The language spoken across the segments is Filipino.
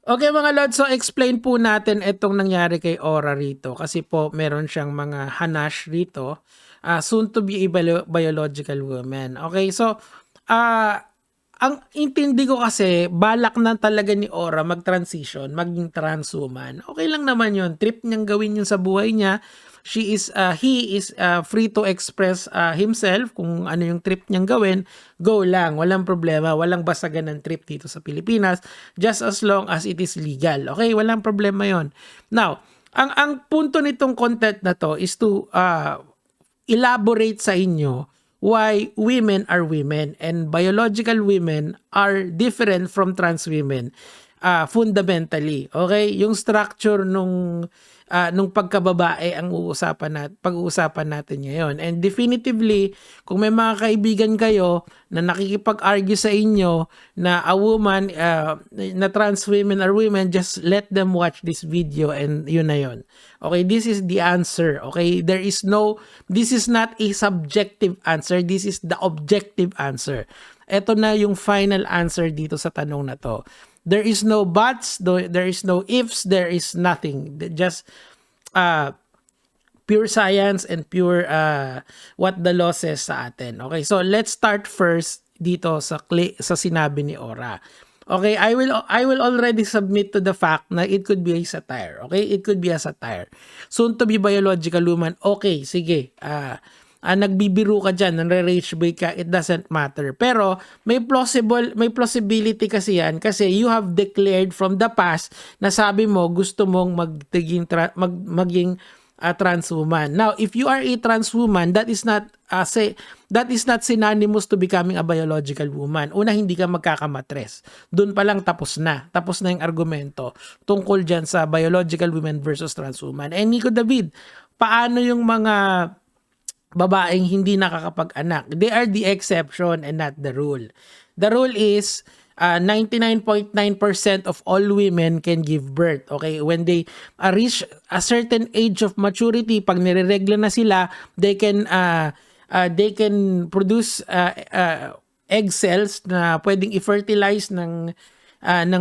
Okay mga Lord, so explain po natin itong nangyari kay Aura rito kasi po meron siyang mga hanash rito, soon to be a biological woman. Okay, so ang intindi ko kasi balak na talaga ni Aura mag-transition, maging transwoman. Okay lang naman yun, trip niyang gawin yun sa buhay niya. He is free to express himself kung ano yung trip niyang gawin. Go lang, walang problema, walang basagan ng trip dito sa Pilipinas just as long as it is legal. Okay, walang problema yon. Now, ang punto nitong content na to is to elaborate sa inyo why women are women and biological women are different from trans women fundamentally. Okay? Yung structure nung pagkababae ang pag-uusapan natin ngayon. And definitively, kung may mga kaibigan kayo na nakikipag-argue sa inyo na a woman, na trans women are women, just let them watch this video and yun na yun. Okay, this is the answer. Okay, this is not a subjective answer, this is the objective answer. Ito na yung final answer dito sa tanong na to. There is no buts, there is no ifs, there is nothing. Just pure science and pure what the law says sa atin. Okay, so let's start first dito sa sinabi ni Aura. Okay, I will already submit to the fact na it could be a satire. Okay, it could be a satire. Soon to be biological woman. Okay, sige. Nagbibiro ka dyan, nare-rage bait ka, it doesn't matter. Pero may plausibility kasi yan kasi you have declared from the past na sabi mo gusto mong maging trans woman. Now, if you are a trans woman, that is not synonymous to becoming a biological woman. Una, hindi ka magkakamatres. Doon pa lang tapos na yung argumento tungkol dyan sa biological women versus trans woman. And Nico David, paano yung mga babaeng hindi nakakapag-anak? They are the exception and not the rule. The rule is 99.9% of all women can give birth. Okay, when they reach a certain age of maturity, pag nireregla na sila, they can produce egg cells na pwedeng i-fertilize ng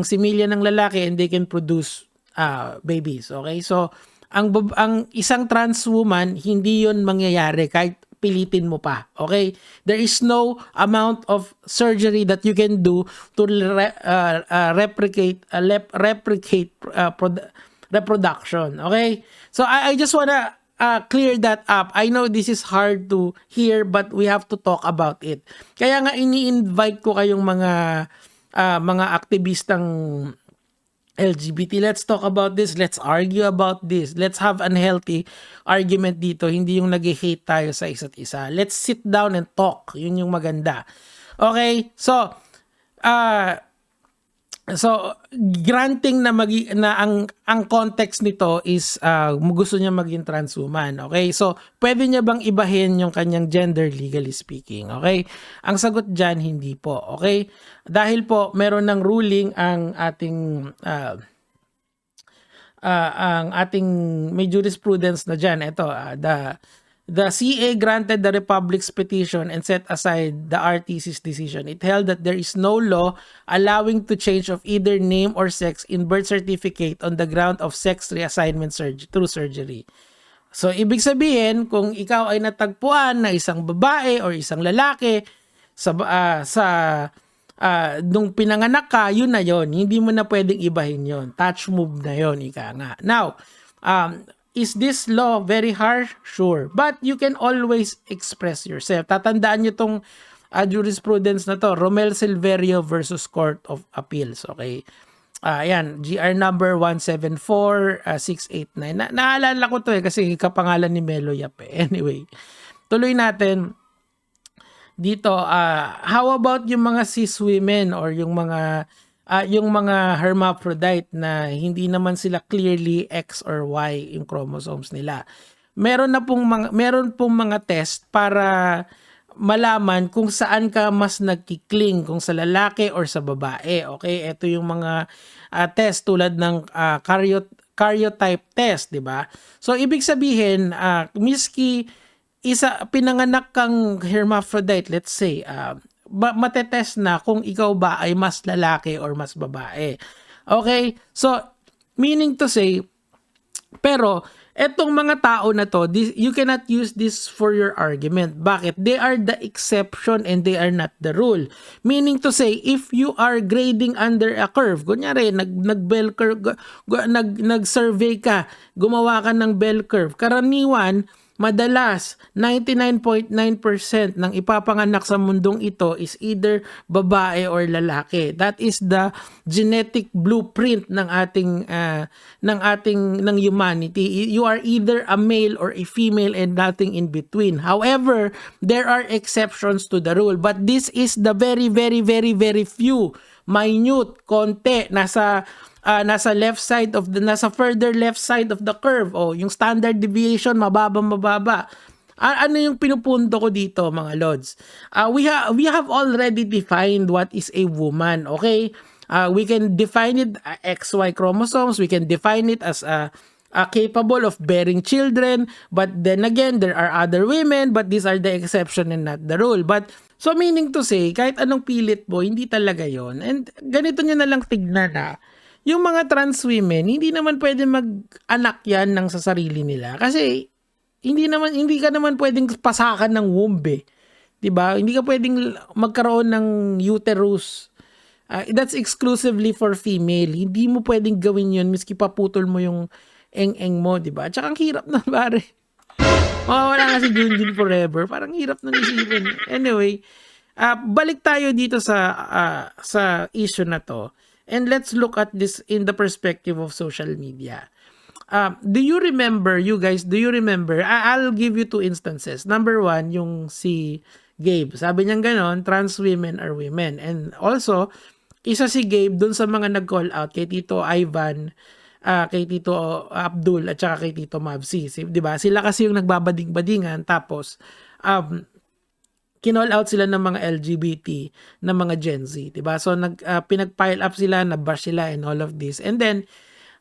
similya ng lalaki and they can produce babies. Okay, so ang isang trans woman, hindi yon mangyayari kahit pilitin mo pa. Okay? There is no amount of surgery that you can do to replicate reproduction. Okay? So I just wanna clear that up. I know this is hard to hear but we have to talk about it. Kaya nga ini-invite ko kayong mga aktivistang LGBT, let's talk about this, let's argue about this, let's have unhealthy argument dito, hindi yung nag-hate tayo sa isa't isa. Let's sit down and talk, yun yung maganda. Okay, so granting na ang context nito is gusto niya maging trans woman. Okay, so pwede niya bang ibahin yung kanyang gender legally speaking? Okay, ang sagot dyan hindi po. Okay, dahil po meron ng ruling ang ating may jurisprudence na dyan. Ito, the CA granted the Republic's petition and set aside the RTC's decision. It held that there is no law allowing to change of either name or sex in birth certificate on the ground of sex reassignment through surgery. So, ibig sabihin, kung ikaw ay natagpuan na isang babae or isang lalaki nung pinanganak ka, yun na yun. Hindi mo na pwedeng ibahin yun. Touch move na yun, ika nga. Now, is this law very harsh? Sure. But you can always express yourself. Tatandaan nyo tong jurisprudence na to. Romel Silverio versus Court of Appeals. Okay. Ayan. GR number 174689. Naalala ko to kasi kapangalan ni Melo Yap. Anyway. Tuloy natin. Dito, how about yung mga cis women or yung mga hermaphrodite na hindi naman sila clearly X or Y yung chromosomes nila. Meron pong mga test para malaman kung saan ka mas nagkikling, kung sa lalaki or sa babae. Okay, ito yung mga test tulad ng karyotype test, di ba? So ibig sabihin, miski pinanganak kang hermaphrodite, let's say, matetest na kung ikaw ba ay mas lalaki or mas babae. Okay? So, meaning to say, pero etong mga tao na to, you cannot use this for your argument. Bakit? They are the exception and they are not the rule. Meaning to say, if you are grading under a curve, kunyari, nag-bell curve, nag-survey ka, gumawa ka ng bell curve, karaniwan, madalas 99.9% ng ipapanganak sa mundong ito is either babae or lalaki. That is the genetic blueprint ng ng humanity. You are either a male or a female and nothing in between. However, there are exceptions to the rule, but this is the very few, minute, konti, nasa left side of nasa further left side of the curve. Yung standard deviation mababa. Ano yung pinupunto ko dito, mga lods? We have already defined what is a woman, okay? We can define it XY chromosomes, we can define it as capable of bearing children, but then again, there are other women, but these are the exception and not the rule. But so meaning to say, kahit anong pilit mo, hindi talaga yon. And ganito nyo na lang tignan yung mga trans women, hindi naman pwede mag-anak yan ng sa sarili nila. Kasi, hindi ka naman pwedeng pasakan ng womb eh. Diba? Hindi ka pwedeng magkaroon ng uterus. That's exclusively for female. Hindi mo pwedeng gawin yun miski paputol mo yung eng-eng mo, diba? Tsaka ang hirap na, pare. Wala nga si Junjun forever. Parang hirap na isipin. Anyway, balik tayo dito sa issue na to. And let's look at this in the perspective of social media. Do you remember, I'll give you two instances. Number one, yung si Gabe. Sabi niya ganon, trans women are women. And also, isa si Gabe dun sa mga nag-call out kay Tito Ivan, kay Tito Abdul, at saka kay Tito Mavsi. Diba? Sila kasi yung nagbabading-badingan, tapos, kinall out sila ng mga LGBT, ng mga Gen Z, diba? So pinag-pile up sila, nabash sila and all of this. And then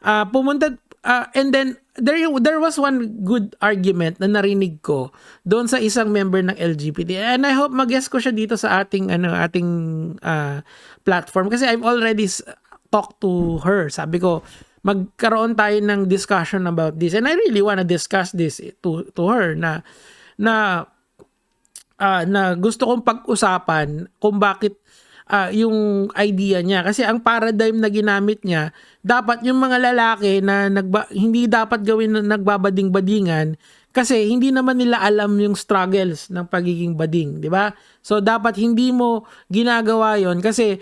and then there was one good argument na narinig ko doon sa isang member ng LGBT. And I hope mag-guess ko siya dito sa ating platform kasi I've already talked to her. Sabi ko, magkaroon tayo ng discussion about this. And I really wanna discuss this to her na gusto kong pag-usapan kung bakit yung idea niya. Kasi ang paradigm na ginamit niya, dapat yung mga lalaki na hindi dapat gawin na nagbabading-badingan kasi hindi naman nila alam yung struggles ng pagiging bading, di ba? So dapat hindi mo ginagawa yon kasi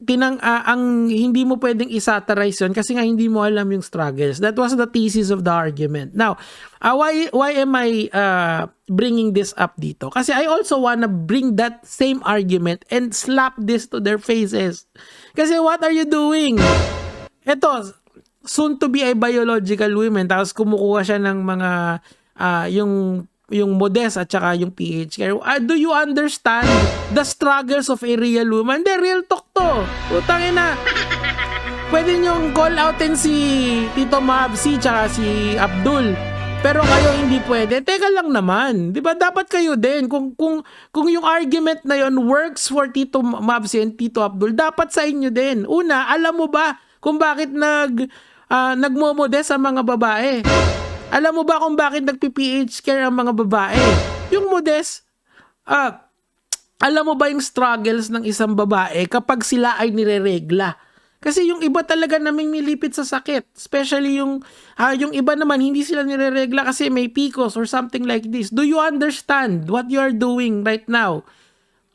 ang hindi mo pwedeng isatirize yun kasi nga hindi mo alam yung struggles. That was the thesis of the argument. Now, why am I bringing this up dito? Kasi I also wanna bring that same argument and slap this to their faces. Kasi what are you doing? Ito, soon to be a biological woman, tapos kumukuha siya ng mga yung modest at saka yung PH. Do you understand the struggles of a real woman? The real talk to. Utangin na. Pwede nyong call outin si Tito Mavsi tsaka si Abdul. Pero kayo hindi pwede. Teka lang naman. Di ba? Dapat kayo din. Kung yung argument na yon works for Tito Mavsi and Tito Abdul, dapat sa inyo din. Una, alam mo ba kung bakit nagmomodest ang mga babae? Alam mo ba kung bakit nagpi-PH care ang mga babae? Yung modest, alam mo ba yung struggles ng isang babae kapag sila ay nireregla? Kasi yung iba talaga naming nilipit sa sakit. Especially yung iba naman, hindi sila nireregla kasi may PCOS or something like this. Do you understand what you are doing right now?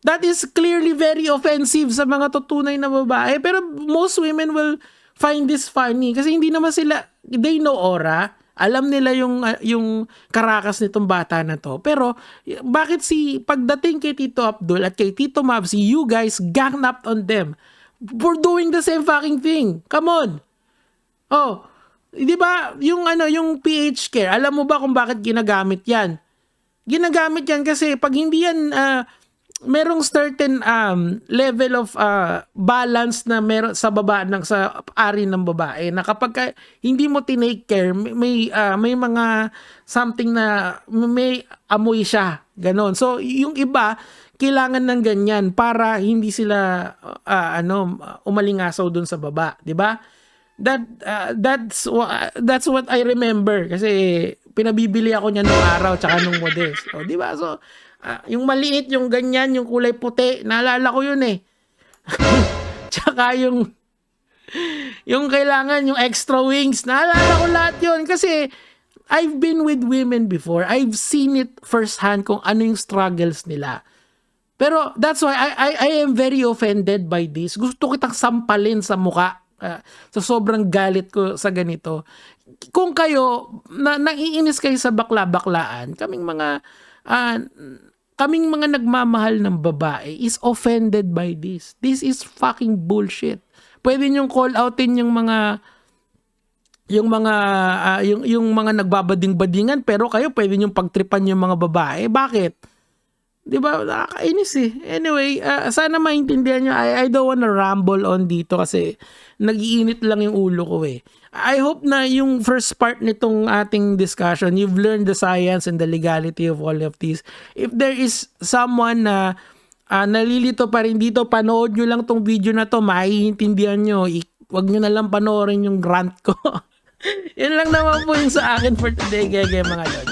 That is clearly very offensive sa mga tutunay na babae. Pero most women will find this funny kasi hindi naman sila, they know aura. Alam nila yung karakas nitong bata na to. Pero bakit pagdating kay Tito Abdul at kay Tito Mavsi, you guys ganged up on them for doing the same fucking thing? Come on. Oh, 'di ba? Yung PH care, alam mo ba kung bakit ginagamit 'yan? Ginagamit 'yan kasi pag hindi yan merong certain level of balance na meron sa sa ari ng babae na kapag hindi mo tinake care, may mga something na may amoy siya, ganon. So yung iba kailangan ng ganyan para hindi sila umalingasaw dun sa baba, 'di ba? That's what I remember kasi pinabibili ako niya nung araw tsaka nung Modest. O, di ba? So, yung maliit, yung ganyan, yung kulay puti, naalala ko yun eh. Tsaka yung kailangan, yung extra wings, naalala ko lahat yun kasi I've been with women before. I've seen it firsthand kung ano yung struggles nila. Pero that's why I am very offended by this. Gusto kitang sampalin sa muka. So sobrang galit ko sa ganito. Kung kayo naiinis kayo sa bakla-baklaan, kaming mga nagmamahal ng babae is offended by this. This is fucking bullshit. Pwede niyong call outin yung mga yung mga nagbabading-badingan, pero kayo pwede niyong pagtripan yung mga babae. Bakit? 'Di ba? Nakakainis eh. Anyway, sana maintindihan niyo. I don't wanna ramble on dito kasi nagiinit lang yung ulo ko eh. I hope na yung first part nitong ating discussion, you've learned the science and the legality of all of this. If there is someone na nalilito pa rin dito, panood nyo lang tong video na to, maiintindihan nyo. Wag nyo na lang panoorin yung rant ko. Yun lang naman po yung sa akin for today, mga lods.